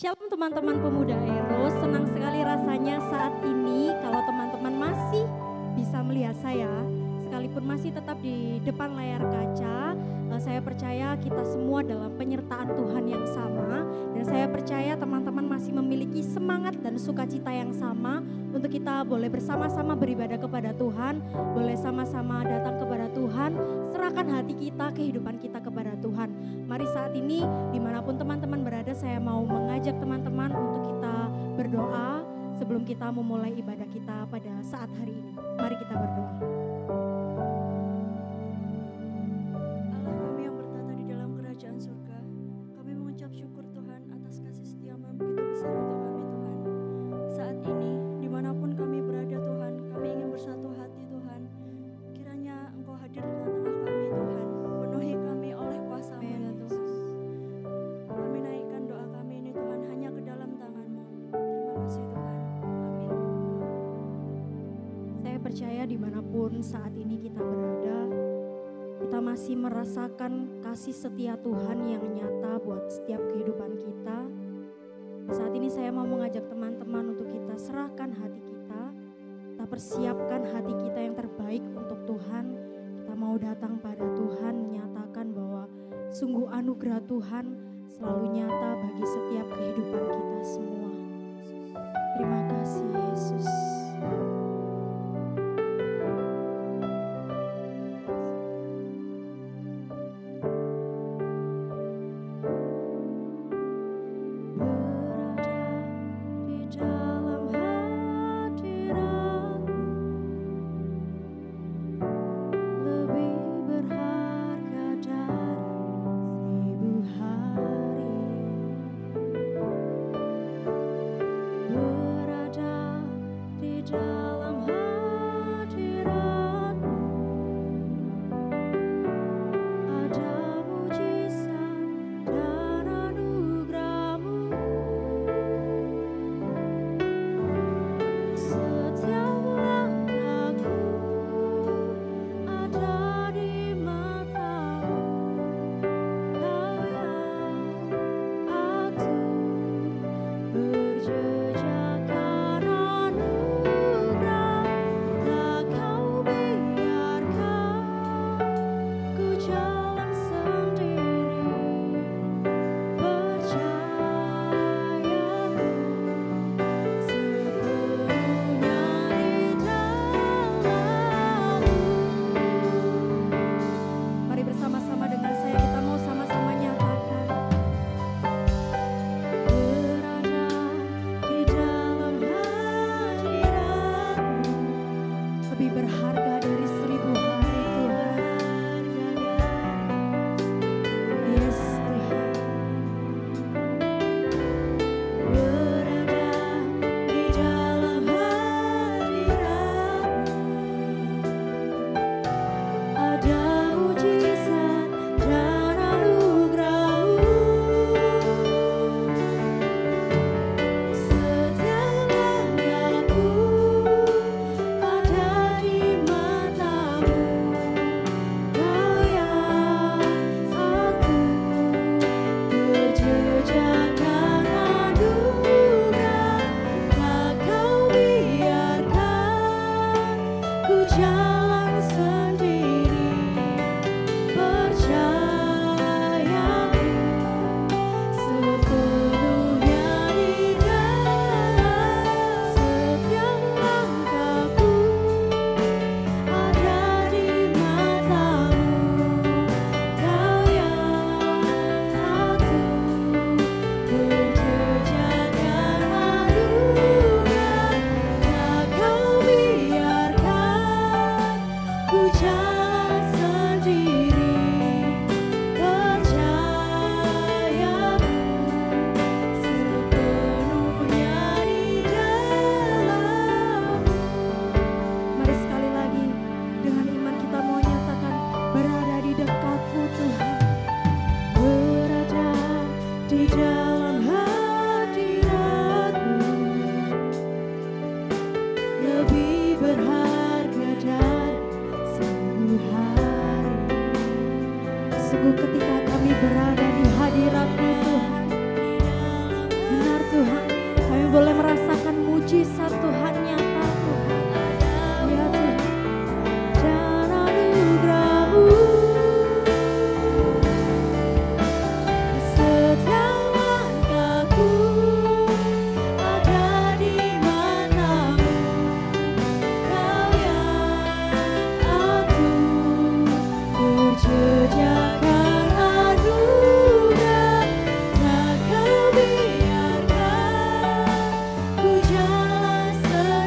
Shalom teman-teman pemuda Eros, senang sekali rasanya saat ini kalau teman-teman masih bisa melihat saya, sekalipun masih tetap di depan layar kaca. Saya percaya kita semua dalam penyertaan Tuhan yang sama, dan saya percaya teman-teman masih memiliki semangat dan sukacita yang sama untuk kita boleh bersama-sama beribadah kepada Tuhan, boleh sama-sama datang kepada Tuhan, serahkan hati kita, kehidupan kita kepada Tuhan. Mari saat ini dimanapun teman-teman berada, saya mau mengajak teman-teman untuk kita berdoa sebelum kita memulai ibadah kita pada saat hari ini. Mari kita berdoa. Surga, kami mengucap syukur Tuhan atas kasih setia-Mu yang begitu besar untuk kami Tuhan. Saat ini dimanapun kami berada Tuhan, kami ingin bersatu hati Tuhan. Kiranya Engkau hadir di tengah-tengah kami Tuhan, penuhi kami oleh kuasa-Mu ya Tuhan. Kami naikkan doa kami ini Tuhan hanya ke dalam tangan-Mu. Terima kasih Tuhan, amin. Saya percaya dimanapun saat ini kita berada, kita masih merasakan kasih setia Tuhan yang nyata buat setiap kehidupan kita. Saat ini saya mau mengajak teman-teman untuk kita serahkan hati kita persiapkan hati kita yang terbaik untuk Tuhan. Kita mau datang pada Tuhan, menyatakan bahwa sungguh anugerah Tuhan selalu nyata bagi setiap kehidupan kita semua. Terima kasih Yesus. Sungguh ketika kami berada di hadirat-Mu Tuhan, benar Tuhan, kami boleh merasakan mujizat Tuhan nyata Tuhan. Ya Tuhan, dan anugerah-Mu setiap langkahku ada di mata-Mu. Kau yang atur berjejakkan anugerah, tak Kau biarkan ku jalan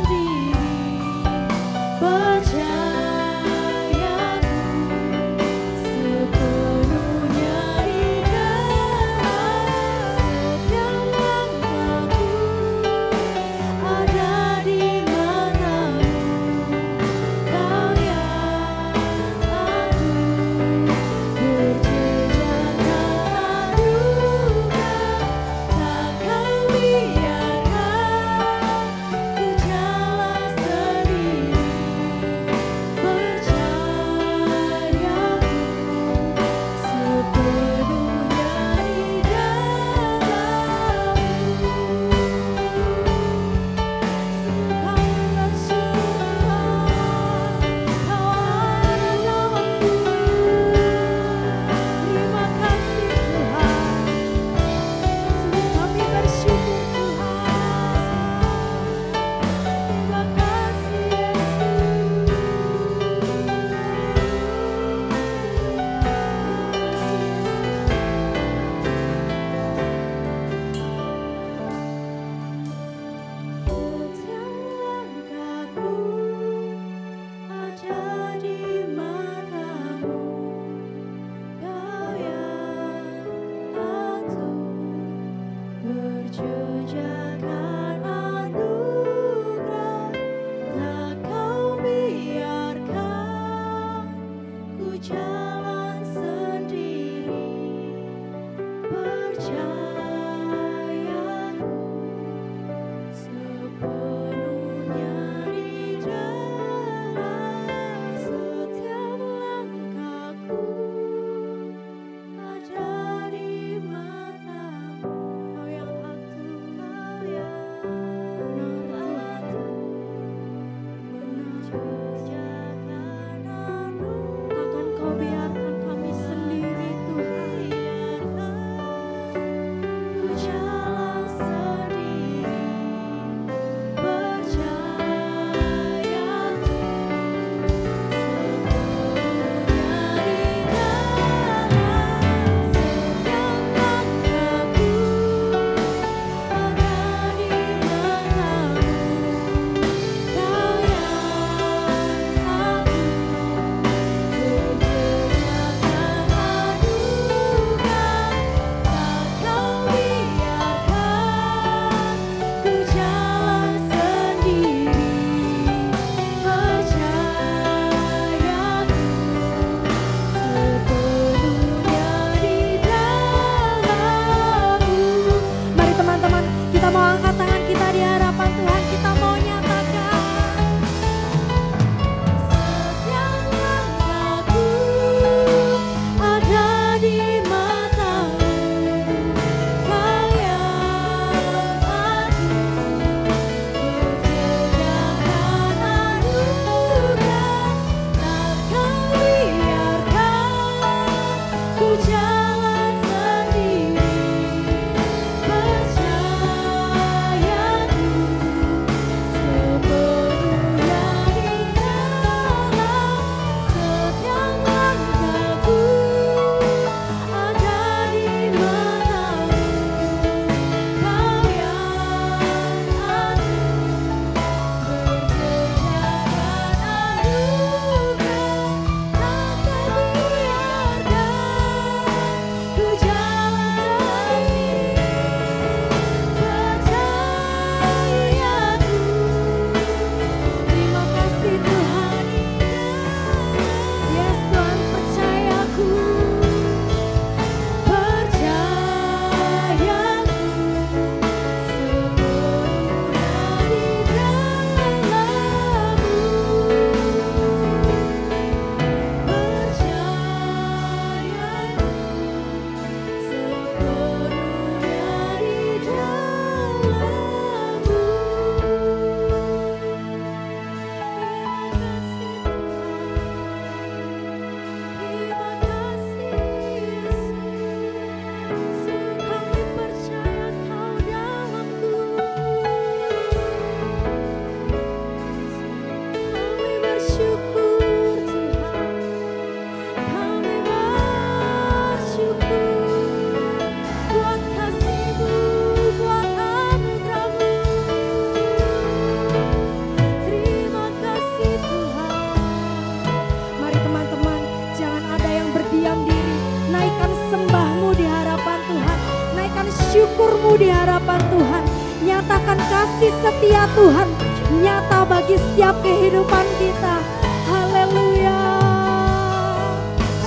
syukur-Mu di hadapan Tuhan. Nyatakan kasih setia Tuhan nyata bagi setiap kehidupan kita. Haleluya.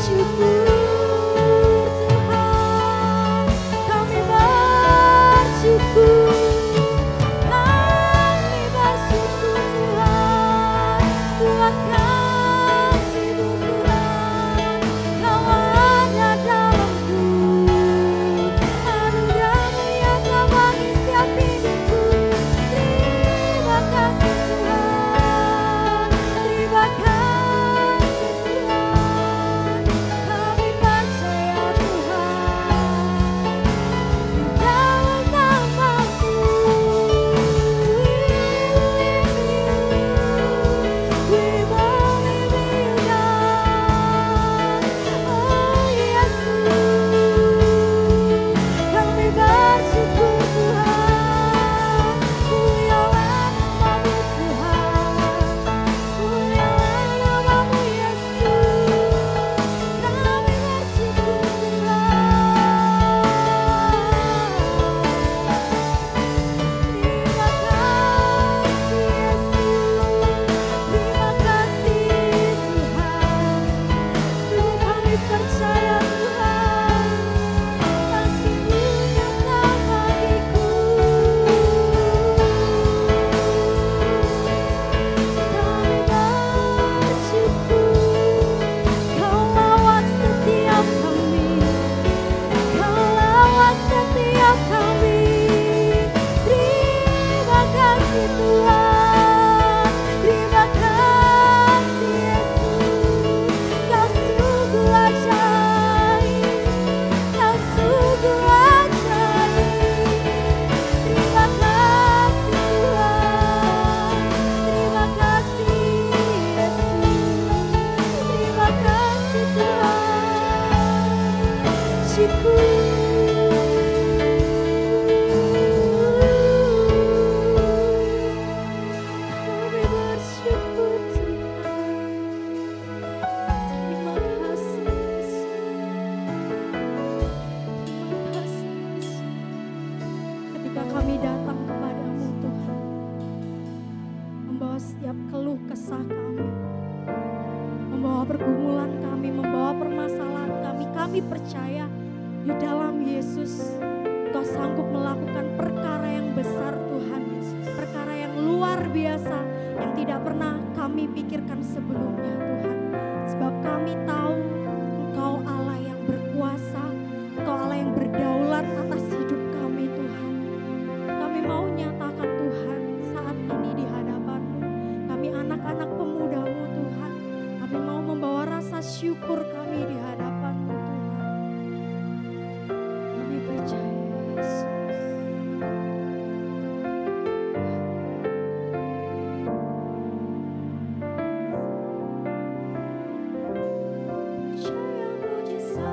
Syukur Tuhan, kami bersyukur. Kami bersyukur Tuhan, buat kasih-Mu Tuhan. Kau ada dalamku, anugerah-Mu yang Kau bagi setiap hidupku. Terima kasih Tuhan, terima kasih Tuhan. Kami percaya Tuhan, di dalam namamu. We believe in God. Oh Yesus, kami bersyukur Tuhan. Mulialah namamu Tuhan, mulialah namamu Yesus. Kami bersyukur ketika kami datang kepadamu Tuhan, membawa setiap keluh kesah kami, membawa pergumulan kami, membawa permasalahan kami percaya di dalam Yesus Kau sanggup melakukan perkara yang besar Tuhan Yesus, perkara yang luar biasa yang tidak pernah kami pikirkan sebelumnya Tuhan. Sebab kami tahu Engkau Allah yang berkuasa, Engkau Allah yang berdaulat atas hidup kami Tuhan. Kami mau nyatakan Tuhan saat ini di hadapan-Mu. Kami anak-anak pemuda-Mu Tuhan. Kami mau membawa rasa syukur kami di hadapan-Mu Tuhan. Kami percaya Yesus. Percaya mujizat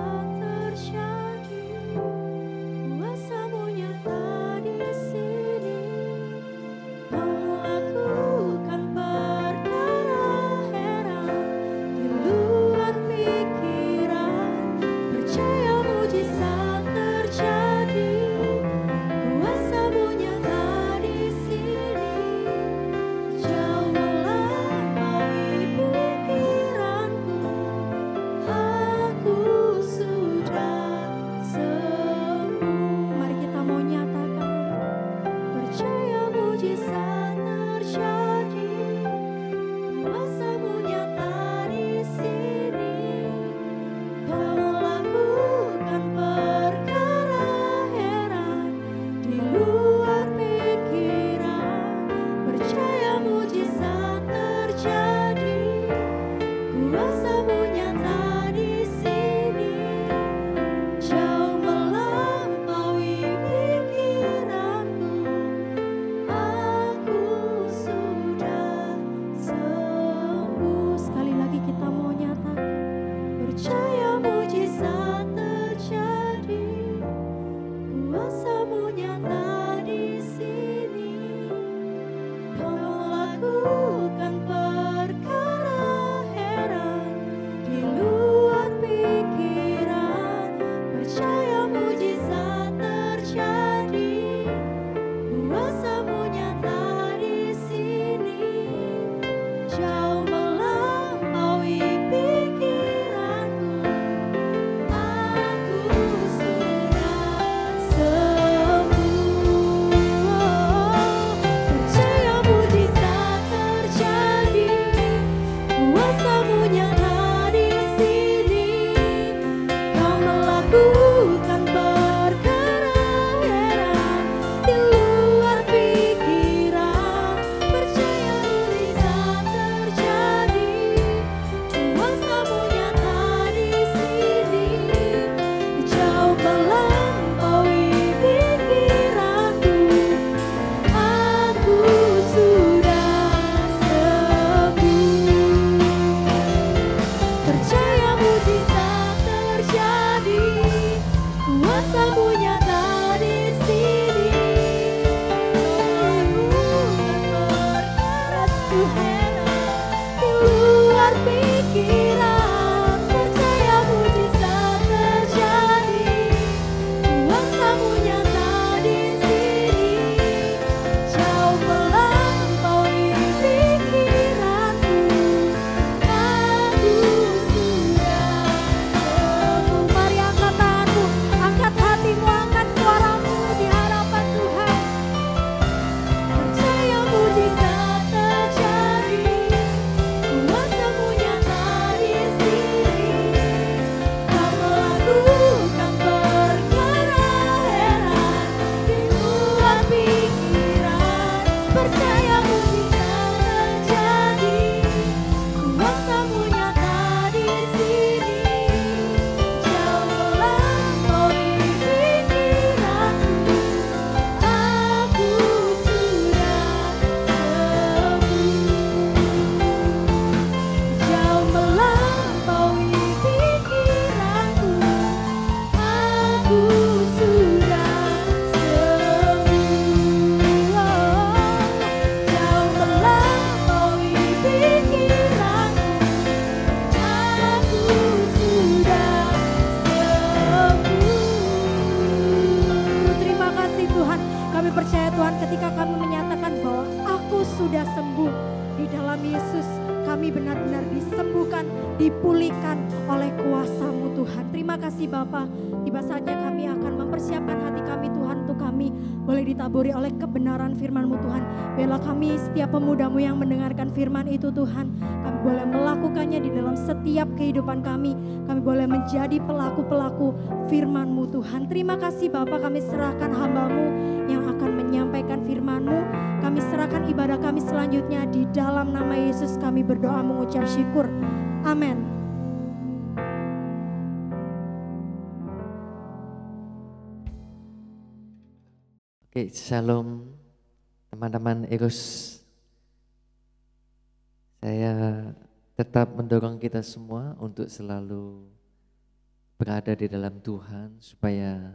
Kuasamu nyata di sini. Berkeras ku heran di luar pikiran. Percaya mujizat terjadi. Kuasamu nyata di sini. Jauh melampaui pikiranku. Aku sudah sembuh. Mari angkat tanganmu, angkat hatimu, angkat suaramu di hadapan Tuhan. Percaya mujizat terjadi. Kuasamu nyata di sini. Kau melakukan perkara heran di luar pikiran. Percaya mujizat terjadi. Kuasamu nyata di sini. Jauh melampaui pikiranku. Aku sudah sembuh. Jauh melampaui pikiranku. Aku sudah sembuh. Jauh melampaui pikiranku. Aku sudah sembuh. Terima kasih Tuhan. Kami percaya Tuhan ketika kami menyatakan bahwa aku sudah sembuh di dalam Yesus. Kami benar-benar disembuhkan, dipulihkan oleh kuasa-Mu Tuhan. Terima kasih Bapa. Tiba saatnya kami akan mempersiapkan hati kami Tuhan untuk kami boleh ditaburi oleh kebenaran firman-Mu Tuhan. Biarlah kami setiap pemuda-Mu yang mendengarkan firman itu Tuhan. Kami boleh melakukannya di dalam setiap kehidupan kami. Kami boleh menjadi pelaku-pelaku firman-Mu Tuhan. Terima kasih Bapa, kami serahkan hamba-Mu yang akan menyampaikan firman-Mu. Kami serahkan ibadah kami selanjutnya di dalam nama Yesus kami berdoa mengucap syukur. Amin. Oke, shalom teman-teman Eros. Saya tetap mendorong kita semua untuk selalu berada di dalam Tuhan supaya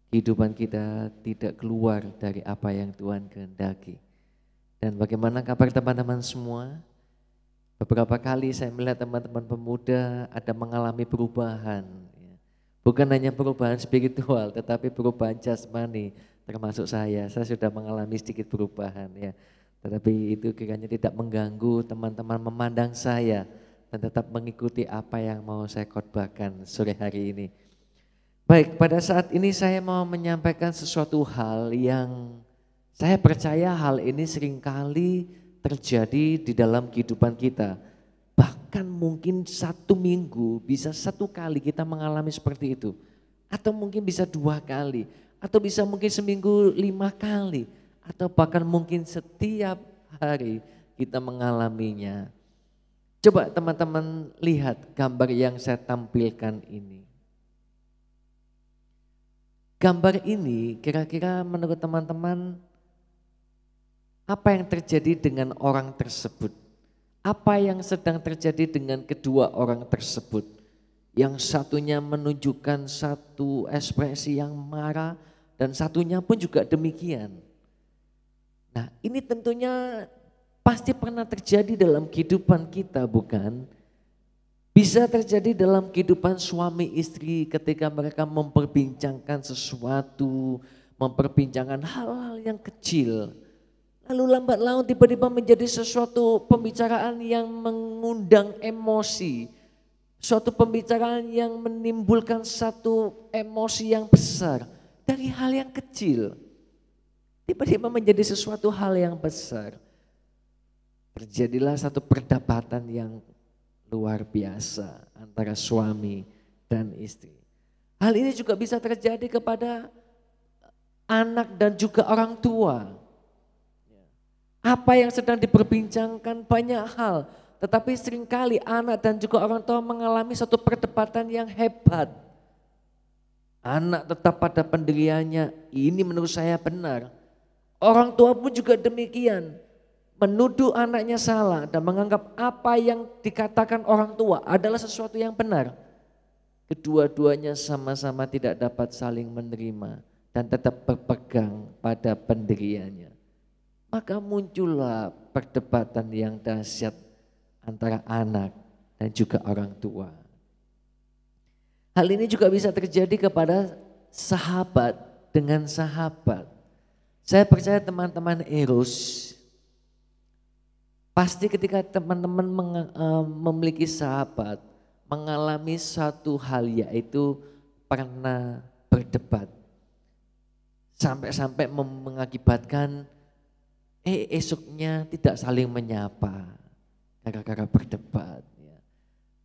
kehidupan kita tidak keluar dari apa yang Tuhan kehendaki. Dan bagaimana kabar teman-teman semua? Beberapa kali saya melihat teman-teman pemuda ada mengalami perubahan. Bukan hanya perubahan spiritual, tetapi perubahan jasmani. Termasuk saya sudah mengalami sedikit perubahan ya. Tetapi itu kiranya tidak mengganggu teman-teman memandang saya dan tetap mengikuti apa yang mau saya khotbahkan sore hari ini. Baik, pada saat ini saya mau menyampaikan sesuatu hal yang saya percaya hal ini seringkali terjadi di dalam kehidupan kita. Bahkan mungkin satu minggu bisa satu kali kita mengalami seperti itu. Atau mungkin bisa 2 kali. Atau bisa mungkin seminggu 5 kali. Atau bahkan mungkin setiap hari kita mengalaminya. Coba teman-teman lihat gambar yang saya tampilkan ini. Gambar ini kira-kira menurut teman-teman apa yang terjadi dengan orang tersebut? Apa yang sedang terjadi dengan kedua orang tersebut? Yang satunya menunjukkan satu ekspresi yang marah dan satunya pun juga demikian. Nah, ini tentunya pasti pernah terjadi dalam kehidupan kita, bukan? Bisa terjadi dalam kehidupan suami istri ketika mereka memperbincangkan sesuatu, memperbincangkan hal-hal yang kecil. Lalu lambat laun tiba-tiba menjadi sesuatu pembicaraan yang mengundang emosi. Suatu pembicaraan yang menimbulkan satu emosi yang besar dari hal yang kecil. Tiba-tiba menjadi sesuatu hal yang besar. Terjadilah satu perdebatan yang luar biasa antara suami dan istri. Hal ini juga bisa terjadi kepada anak dan juga orang tua. Apa yang sedang diperbincangkan banyak hal, tetapi seringkali anak dan juga orang tua mengalami satu perdebatan yang hebat. Anak tetap pada pendiriannya, ini menurut saya benar. Orang tua pun juga demikian, menuduh anaknya salah dan menganggap apa yang dikatakan orang tua adalah sesuatu yang benar. kedua-duanya sama-sama tidak dapat saling menerima dan tetap berpegang pada pendiriannya. Maka muncullah perdebatan yang dahsyat antara anak dan juga orang tua. Hal ini juga bisa terjadi kepada sahabat dengan sahabat. Saya percaya teman-teman Eros, pasti ketika teman-teman memiliki sahabat, mengalami satu hal yaitu pernah berdebat. Sampai-sampai mengakibatkan esoknya tidak saling menyapa gara-gara berdebat.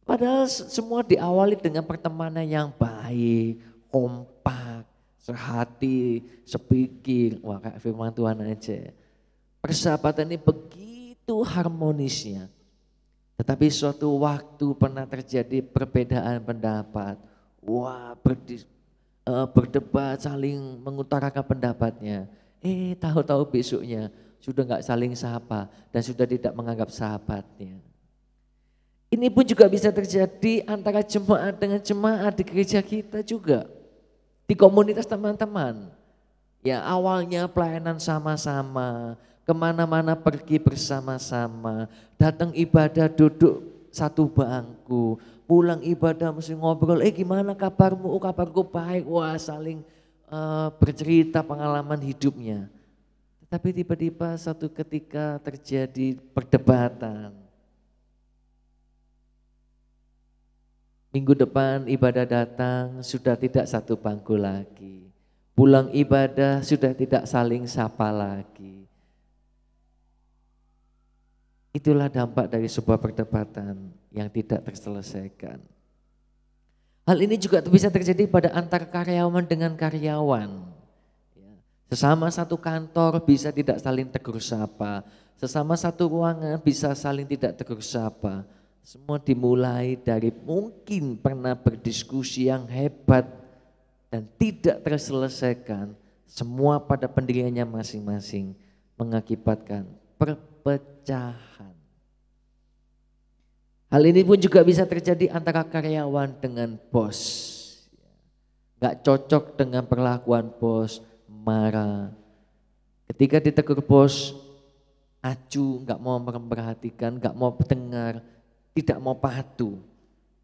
Padahal semua diawali dengan pertemanan yang baik, kompak, sehati, sepikir. Wah, kayak firman Tuhan aja. Persahabatan ini begitu harmonisnya. Tetapi suatu waktu pernah terjadi perbedaan pendapat. Wah, berdebat, saling mengutarakan pendapatnya. Tahu-tahu besoknya sudah nggak saling sapa dan sudah tidak menganggap sahabatnya. Ini pun juga bisa terjadi antara jemaat dengan jemaat di gereja kita juga. Di komunitas teman-teman. Ya, awalnya pelayanan sama-sama, kemana-mana pergi bersama-sama, datang ibadah duduk satu bangku, pulang ibadah mesti ngobrol, gimana kabarmu? Oh, kabarku baik. Wah, saling bercerita pengalaman hidupnya. Tapi tiba-tiba satu ketika terjadi perdebatan. Minggu depan ibadah datang sudah tidak satu bangku lagi. Pulang ibadah sudah tidak saling sapa lagi. Itulah dampak dari sebuah perdebatan yang tidak terselesaikan. Hal ini juga bisa terjadi pada antar karyawan dengan karyawan. Sesama satu kantor bisa tidak saling tegur sapa. Sesama satu ruangan bisa saling tidak tegur sapa. Semua dimulai dari mungkin pernah berdiskusi yang hebat dan tidak terselesaikan. Semua pada pendiriannya masing-masing mengakibatkan perpecahan. Hal ini pun juga bisa terjadi antara karyawan dengan bos. Gak cocok dengan perlakuan bos, marah. Ketika ditegur bos, acuh, gak mau memperhatikan, gak mau dengar, tidak mau patuh.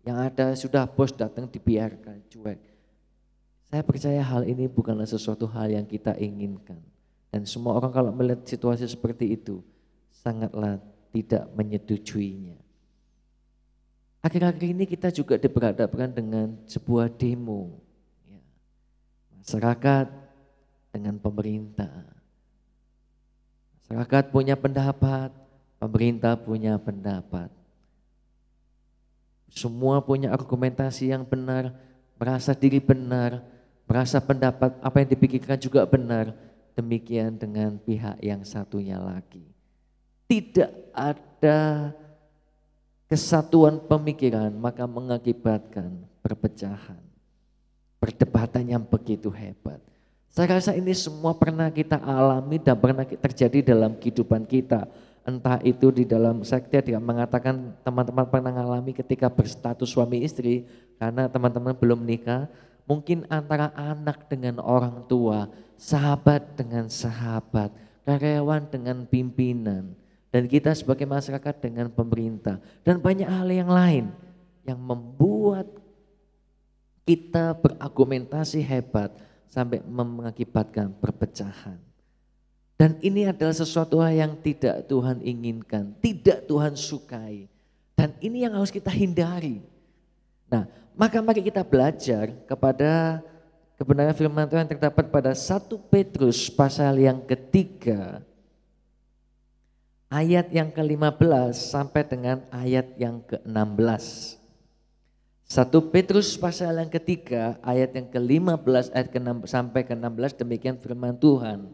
Yang ada sudah bos datang dibiarkan, cuek. Saya percaya hal ini bukanlah sesuatu hal yang kita inginkan. Dan semua orang kalau melihat situasi seperti itu, sangatlah tidak menyetujuinya. Akhir-akhir ini kita juga diperhadapkan dengan sebuah demo. Masyarakat dengan pemerintah. Masyarakat punya pendapat, pemerintah punya pendapat. Semua punya argumentasi yang benar, merasa diri benar, merasa pendapat apa yang dipikirkan juga benar. Demikian dengan pihak yang satunya lagi. Tidak ada kesatuan pemikiran, maka mengakibatkan perpecahan. Perdebatan yang begitu hebat. Saya rasa ini semua pernah kita alami dan pernah terjadi dalam kehidupan kita. Entah itu di dalam sekte dia mengatakan teman-teman pernah mengalami ketika berstatus suami istri karena teman-teman belum menikah, mungkin antara anak dengan orang tua, sahabat dengan sahabat, karyawan dengan pimpinan, dan kita sebagai masyarakat dengan pemerintah, dan banyak hal yang lain yang membuat kita berargumentasi hebat sampai mengakibatkan perpecahan. Dan ini adalah sesuatu yang tidak Tuhan inginkan, tidak Tuhan sukai. Dan ini yang harus kita hindari. Nah, maka mari kita belajar kepada kebenaran firman Tuhan yang terdapat pada 1 Petrus pasal yang ketiga, ayat yang ke-15 sampai dengan ayat yang ke-16. 1 Petrus pasal yang ketiga, ayat yang ke-15 ayat ke-6 sampai ke-16, demikian firman Tuhan.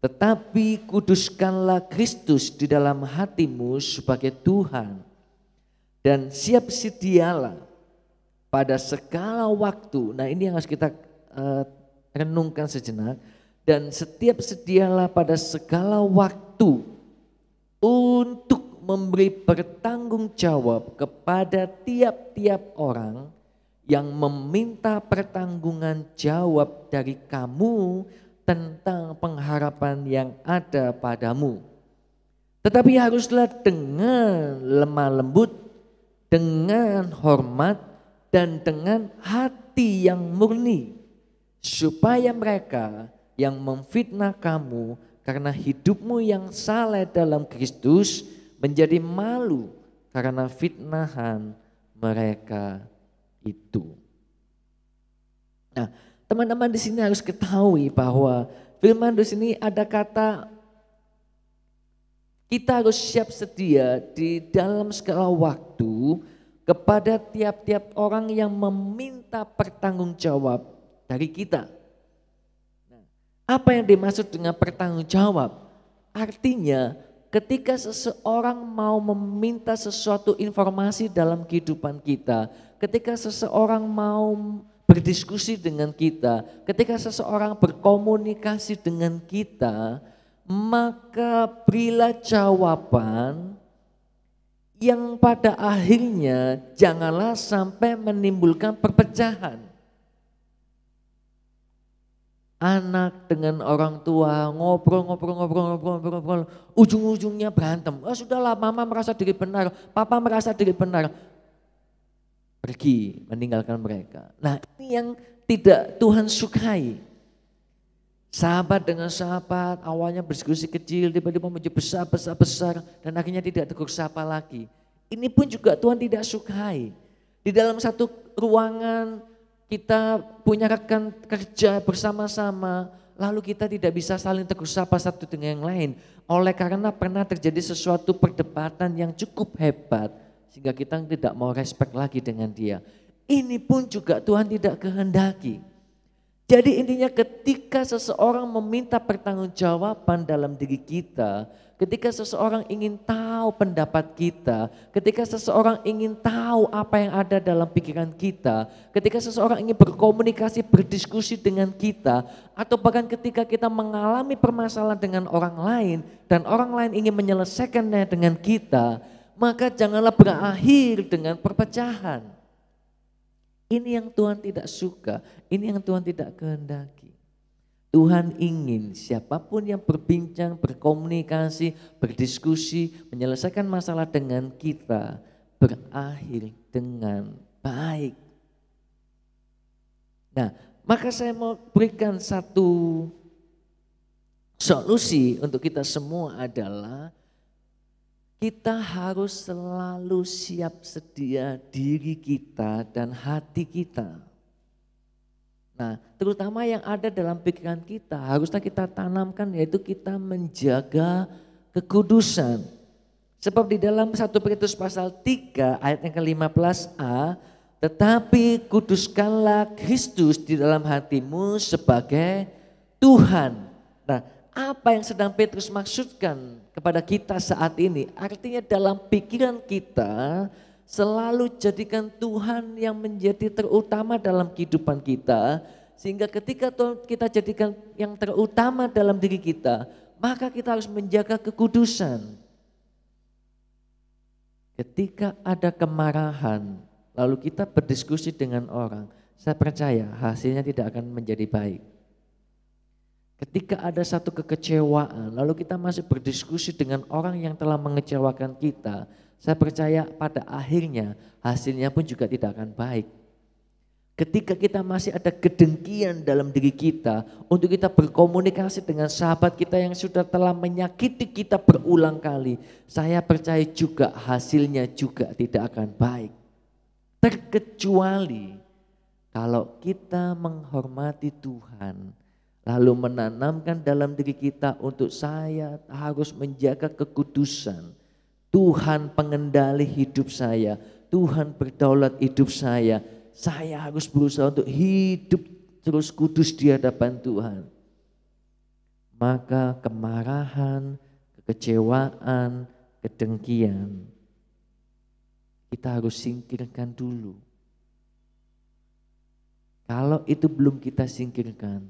Tetapi kuduskanlah Kristus di dalam hatimu sebagai Tuhan, dan siap sedialah pada segala waktu. Nah, ini yang harus kita renungkan sejenak. Dan setiap sedialah pada segala waktu untuk memberi pertanggung jawab kepada tiap-tiap orang yang meminta pertanggungan jawab dari kamu tentang pengharapan yang ada padamu. Tetapi haruslah dengan lemah lembut, dengan hormat, dan dengan hati yang murni, supaya mereka yang memfitnah kamu karena hidupmu yang saleh dalam Kristus menjadi malu karena fitnahan mereka itu. Nah, teman-teman di sini harus ketahui bahwa firman di sini ada kata kita harus siap sedia di dalam segala waktu kepada tiap-tiap orang yang meminta pertanggungjawab dari kita. Nah, apa yang dimaksud dengan pertanggungjawab? Artinya ketika seseorang mau meminta sesuatu informasi dalam kehidupan kita, ketika seseorang mau berdiskusi dengan kita, ketika seseorang berkomunikasi dengan kita, maka berilah jawaban yang pada akhirnya janganlah sampai menimbulkan perpecahan. Anak dengan orang tua ngobrol, ujung-ujungnya berantem. Oh sudahlah, mama merasa diri benar, papa merasa diri benar. Pergi meninggalkan mereka. Nah, ini yang tidak Tuhan sukai. Sahabat dengan sahabat awalnya berdiskusi kecil, tiba-tiba menjadi besar, dan akhirnya tidak tegur sapa lagi. Ini pun juga Tuhan tidak sukai. Di dalam satu ruangan kita punya rekan kerja bersama-sama, lalu kita tidak bisa saling tegur sapa satu dengan yang lain. Oleh karena pernah terjadi sesuatu perdebatan yang cukup hebat, sehingga kita tidak mau respect lagi dengan dia. Ini pun juga Tuhan tidak kehendaki. Jadi intinya ketika seseorang meminta pertanggungjawaban dalam diri kita, ketika seseorang ingin tahu pendapat kita, ketika seseorang ingin tahu apa yang ada dalam pikiran kita, ketika seseorang ingin berkomunikasi, berdiskusi dengan kita, atau bahkan ketika kita mengalami permasalahan dengan orang lain dan orang lain ingin menyelesaikannya dengan kita, maka janganlah berakhir dengan perpecahan. Ini yang Tuhan tidak suka, ini yang Tuhan tidak kehendaki. Tuhan ingin siapapun yang berbincang, berkomunikasi, berdiskusi, menyelesaikan masalah dengan kita berakhir dengan baik. Nah, maka saya mau berikan satu solusi untuk kita semua adalah kita harus selalu siap sedia diri kita dan hati kita. Nah, terutama yang ada dalam pikiran kita haruslah kita tanamkan, yaitu kita menjaga kekudusan. Sebab di dalam 1 Petrus pasal 3 ayat yang ke-15a, tetapi kuduskanlah Kristus di dalam hatimu sebagai Tuhan. Nah, apa yang sedang Petrus maksudkan kepada kita saat ini? Artinya dalam pikiran kita selalu jadikan Tuhan yang menjadi terutama dalam kehidupan kita. Sehingga ketika kita jadikan yang terutama dalam diri kita, maka kita harus menjaga kekudusan. Ketika ada kemarahan, lalu kita berdiskusi dengan orang, saya percaya hasilnya tidak akan menjadi baik. Ketika ada satu kekecewaan, lalu kita masih berdiskusi dengan orang yang telah mengecewakan kita, saya percaya pada akhirnya hasilnya pun juga tidak akan baik. Ketika kita masih ada kedengkian dalam diri kita untuk kita berkomunikasi dengan sahabat kita yang sudah telah menyakiti kita berulang kali, saya percaya juga hasilnya juga tidak akan baik. Terkecuali kalau kita menghormati Tuhan, lalu menanamkan dalam diri kita untuk saya harus menjaga kekudusan. Tuhan pengendali hidup saya, Tuhan berdaulat hidup saya harus berusaha untuk hidup terus kudus di hadapan Tuhan. Maka kemarahan, kekecewaan, kedengkian kita harus singkirkan dulu. Kalau itu belum kita singkirkan,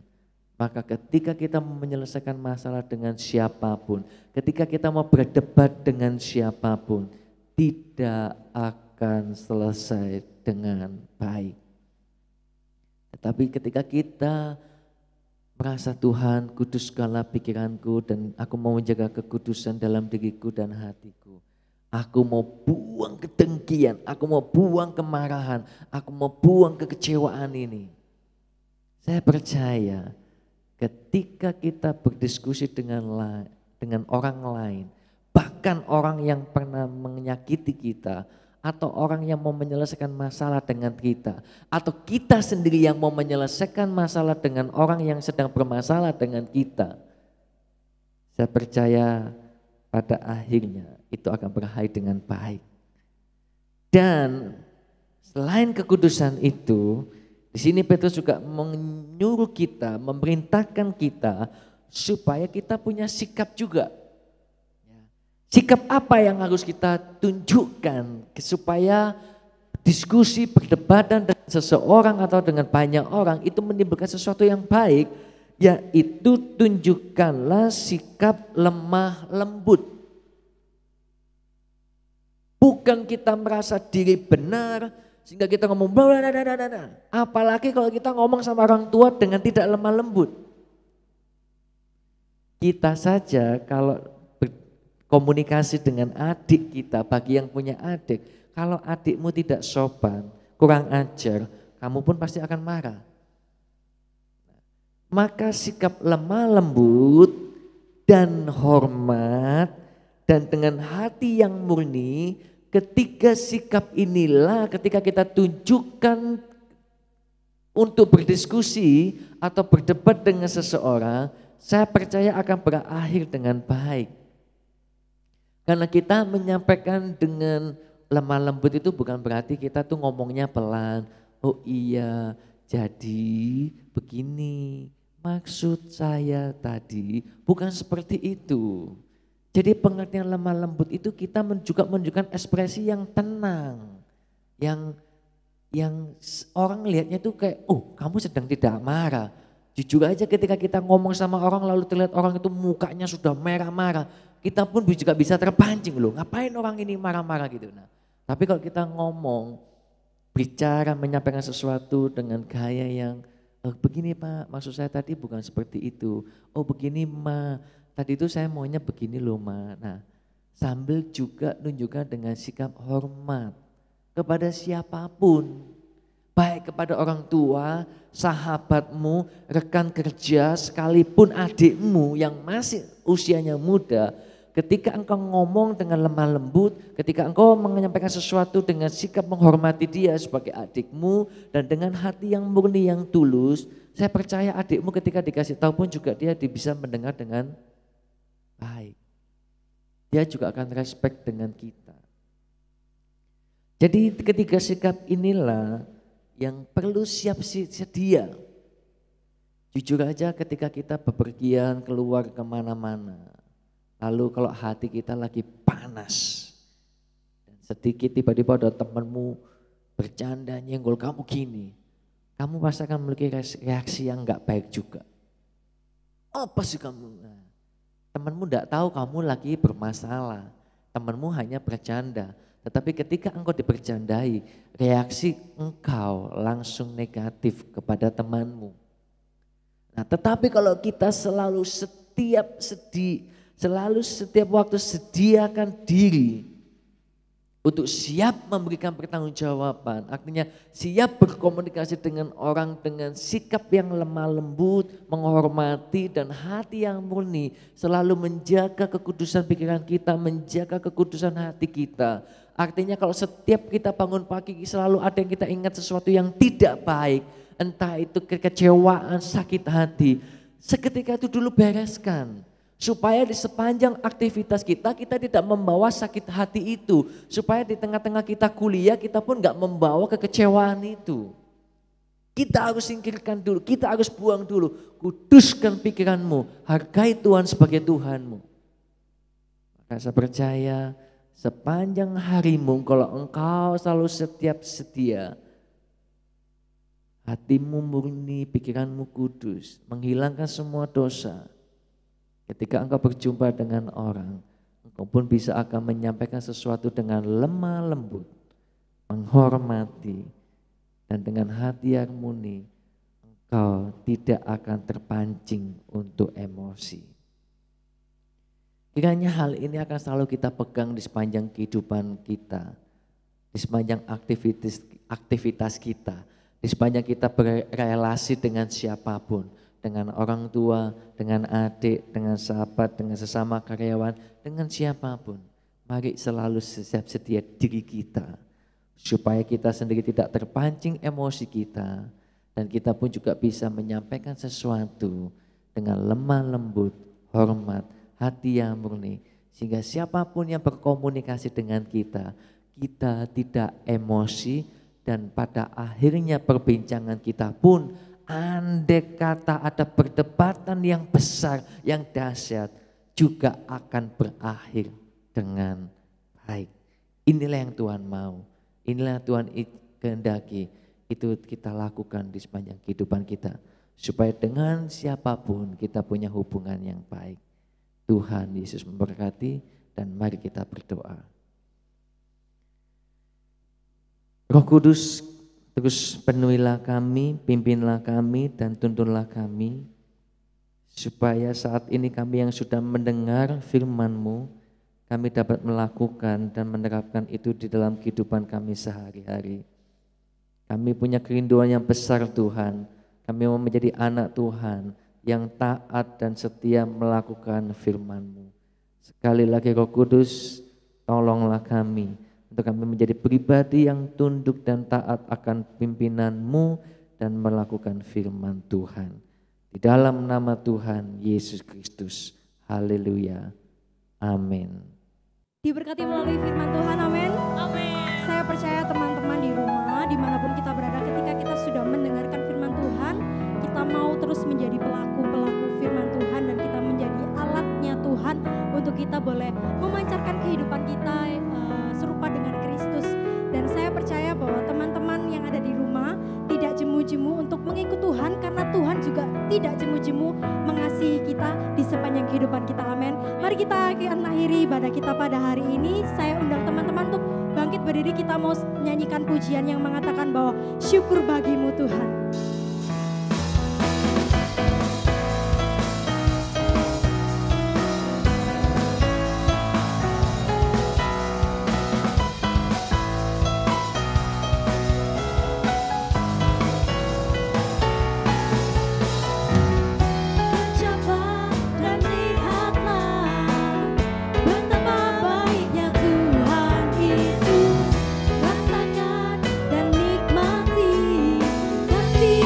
maka ketika kita menyelesaikan masalah dengan siapapun, ketika kita mau berdebat dengan siapapun, tidak akan selesai dengan baik. Tetapi ketika kita merasa Tuhan, kuduskanlah pikiranku dan aku mau menjaga kekudusan dalam diriku dan hatiku. Aku mau buang kedengkian, aku mau buang kemarahan, aku mau buang kekecewaan ini. Saya percaya ketika kita berdiskusi dengan orang lain, bahkan orang yang pernah menyakiti kita, atau orang yang mau menyelesaikan masalah dengan kita, atau kita sendiri yang mau menyelesaikan masalah dengan orang yang sedang bermasalah dengan kita, saya percaya pada akhirnya itu akan berakhir dengan baik. Dan selain kekudusan itu, di sini Petrus juga menyuruh kita, memerintahkan kita supaya kita punya sikap juga. Sikap apa yang harus kita tunjukkan supaya diskusi, perdebatan dengan seseorang atau dengan banyak orang itu menimbulkan sesuatu yang baik, yaitu tunjukkanlah sikap lemah lembut. Bukan kita merasa diri benar sehingga kita ngomong apalagi kalau kita ngomong sama orang tua dengan tidak lemah lembut. Kita saja kalau komunikasi dengan adik kita, bagi yang punya adik, kalau adikmu tidak sopan, kurang ajar, kamu pun pasti akan marah. Maka sikap lemah lembut dan hormat dan dengan hati yang murni, ketika sikap inilah ketika kita tunjukkan untuk berdiskusi atau berdebat dengan seseorang, saya percaya akan berakhir dengan baik. Karena kita menyampaikan dengan lemah lembut itu bukan berarti kita tuh ngomongnya pelan. Oh iya, jadi begini maksud saya tadi, bukan seperti itu. Jadi pengertian lemah lembut itu kita juga menunjukkan ekspresi yang tenang. Yang orang lihatnya tuh kayak, oh kamu sedang tidak marah. Jujur aja ketika kita ngomong sama orang lalu terlihat orang itu mukanya sudah merah-marah, kita pun juga bisa terpancing loh, ngapain orang ini marah-marah gitu. Nah, tapi kalau kita ngomong, bicara, menyampaikan sesuatu dengan gaya yang begini Pak, maksud saya tadi bukan seperti itu. Oh begini Ma, tadi itu saya maunya begini loh Ma. Nah, sambil juga nunjukkan dengan sikap hormat kepada siapapun. Baik kepada orang tua, sahabatmu, rekan kerja, sekalipun adikmu yang masih usianya muda, ketika engkau ngomong dengan lemah lembut, ketika engkau menyampaikan sesuatu dengan sikap menghormati dia sebagai adikmu dan dengan hati yang murni yang tulus, saya percaya adikmu ketika dikasih tahu pun juga dia bisa mendengar dengan baik. Dia juga akan respect dengan kita. Jadi ketiga sikap inilah yang perlu siap sedia. Jujur aja ketika kita bepergian keluar kemana-mana, lalu kalau hati kita lagi panas, dan sedikit tiba-tiba ada temanmu bercanda nyenggol kamu gini, kamu pasti akan memiliki reaksi yang gak baik juga. Apa sih kamu? Nah, temanmu gak tahu kamu lagi bermasalah, temanmu hanya bercanda. Tetapi ketika engkau dibercandai, reaksi engkau langsung negatif kepada temanmu. Nah, tetapi kalau kita selalu setiap waktu sediakan diri untuk siap memberikan pertanggungjawaban, artinya siap berkomunikasi dengan orang dengan sikap yang lemah lembut, menghormati dan hati yang murni, selalu menjaga kekudusan pikiran kita, menjaga kekudusan hati kita. Artinya kalau setiap kita bangun pagi selalu ada yang kita ingat sesuatu yang tidak baik, entah itu kekecewaan, sakit hati, seketika itu dulu bereskan. Supaya di sepanjang aktivitas kita tidak membawa sakit hati itu. Supaya di tengah-tengah kita kuliah kita pun gak membawa kekecewaan itu. Kita harus singkirkan dulu, kita harus buang dulu. Kuduskan pikiranmu, hargai Tuhan sebagai Tuhanmu. Maka saya percaya sepanjang harimu kalau engkau selalu setiap sedia, hatimu murni, pikiranmu kudus, menghilangkan semua dosa. Ketika engkau berjumpa dengan orang, engkau pun bisa akan menyampaikan sesuatu dengan lemah lembut, menghormati, dan dengan hati yang murni, kau tidak akan terpancing untuk emosi. Kiranya hal ini akan selalu kita pegang di sepanjang kehidupan kita, di sepanjang aktivitas kita, di sepanjang kita berrelasi dengan siapapun, dengan orang tua, dengan adik, dengan sahabat, dengan sesama karyawan, dengan siapapun. Mari selalu siap sedia diri kita, supaya kita sendiri tidak terpancing emosi kita, dan kita pun juga bisa menyampaikan sesuatu dengan lemah lembut, hormat, hati yang murni, sehingga siapapun yang berkomunikasi dengan kita, kita tidak emosi, dan pada akhirnya perbincangan kita pun andai kata ada perdebatan yang besar, yang dahsyat, juga akan berakhir dengan baik. Inilah yang Tuhan mau, inilah yang Tuhan kehendaki, itu kita lakukan di sepanjang kehidupan kita, supaya dengan siapapun kita punya hubungan yang baik. Tuhan Yesus memberkati, dan mari kita berdoa. Roh Kudus, terus penuhilah kami, pimpinlah kami, dan tuntunlah kami, supaya saat ini kami yang sudah mendengar firman-Mu, kami dapat melakukan dan menerapkan itu di dalam kehidupan kami sehari-hari. Kami punya kerinduan yang besar Tuhan, kami mau menjadi anak Tuhan, yang taat dan setia melakukan firman-Mu. Sekali lagi Roh Kudus, tolonglah kami untuk kami menjadi pribadi yang tunduk dan taat akan pimpinan-Mu dan melakukan firman Tuhan. Di dalam nama Tuhan Yesus Kristus. Haleluya. Amin. Diberkati melalui firman Tuhan, amin. Saya percaya teman-teman di rumah, dimanapun kita berada, ketika kita sudah mendengarkan firman Tuhan, kita mau terus menjadi pelaku-pelaku firman Tuhan, dan kita menjadi alatnya Tuhan untuk kita boleh memancarkan kehidupan kita serupa dengan Kristus. Dan saya percaya bahwa teman-teman yang ada di rumah tidak jemu-jemu untuk mengikut Tuhan, karena Tuhan juga tidak jemu-jemu mengasihi kita di sepanjang kehidupan kita, amin. Mari kita akan akhiri ibadah kita pada hari ini. Saya undang teman-teman untuk bangkit berdiri, kita mau nyanyikan pujian yang mengatakan bahwa syukur bagimu Tuhan. Kasih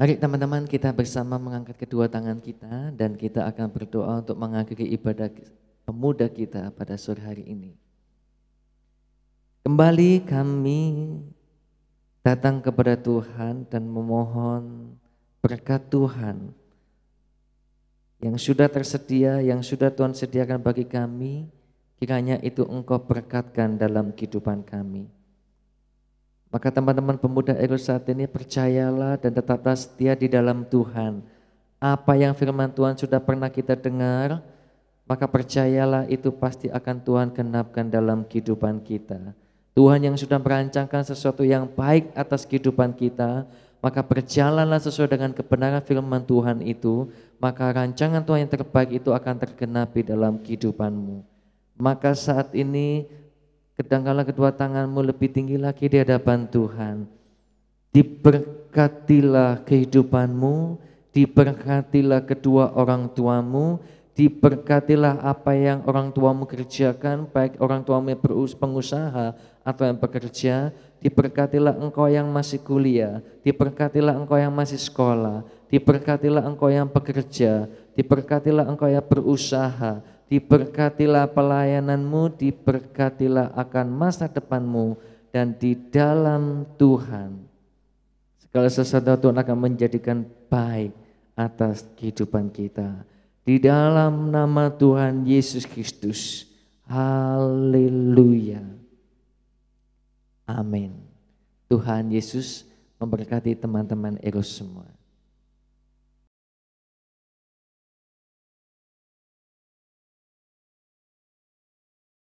Mari teman-teman kita bersama mengangkat kedua tangan kita dan kita akan berdoa untuk mengakhiri ibadah pemuda kita pada sore hari ini. Kembali kami datang kepada Tuhan dan memohon berkat Tuhan yang sudah tersedia, yang sudah Tuhan sediakan bagi kami, kiranya itu Engkau berkatkan dalam kehidupan kami. Maka teman-teman pemuda Eros saat ini percayalah dan tetaplah setia di dalam Tuhan. Apa yang firman Tuhan sudah pernah kita dengar, maka percayalah itu pasti akan Tuhan genapkan dalam kehidupan kita. Tuhan yang sudah merancangkan sesuatu yang baik atas kehidupan kita, maka berjalanlah sesuai dengan kebenaran firman Tuhan itu, maka rancangan Tuhan yang terbaik itu akan tergenapi dalam kehidupanmu. Maka saat ini kedangkanlah kedua tanganmu lebih tinggi lagi di hadapan Tuhan. Diberkatilah kehidupanmu, diberkatilah kedua orang tuamu, diberkatilah apa yang orang tuamu kerjakan, baik orang tuamu yang pengusaha atau yang bekerja. Diberkatilah engkau yang masih kuliah, diberkatilah engkau yang masih sekolah, diberkatilah engkau yang bekerja, diberkatilah engkau yang berusaha, diberkatilah pelayananmu, diberkatilah akan masa depanmu, dan di dalam Tuhan segala sesuatu Tuhan akan menjadikan baik atas kehidupan kita. Di dalam nama Tuhan Yesus Kristus. Haleluya. Amin. Tuhan Yesus memberkati teman-teman Eros semua.